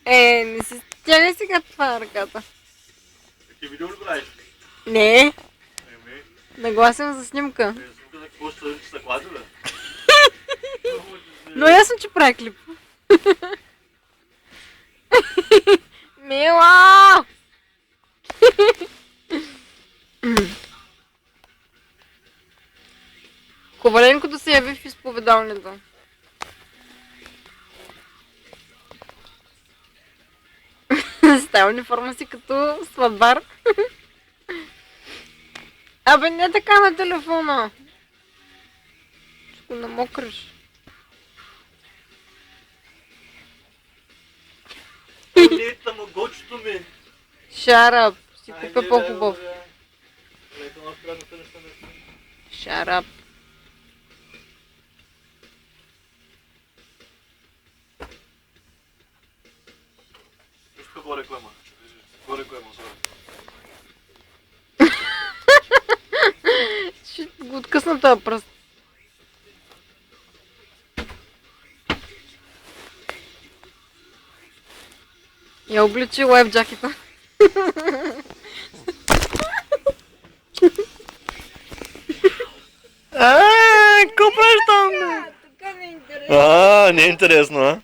Не си стягай сега това ръката. Ти видео ли правиш? Не, Еми, нагласен за снимка. снимка за какво ще се клади, бе? Но ясно, че прави клип. Мила! Коваленко да се яви в изповедалнето. С тази униформа си като сватбар. Абе, не така на телефона. Ще го намокриш. Не е тамагочето ми. Шарап. Си купя по-хубав. Лето на странната неща не. Шарап. Нищо горе реклама. Горе реклама, Ще го откъсна този пръст. Я обличи лайф джакета. Какво правиш там? Така не е интересно. Не е интересно, а?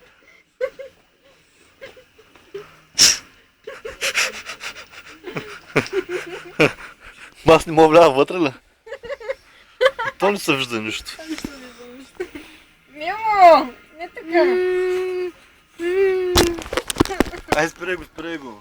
Аз не мога влява вътре ли? То не се вижда нищо. Мимо! Не така. Ай, спирай го, спирай го.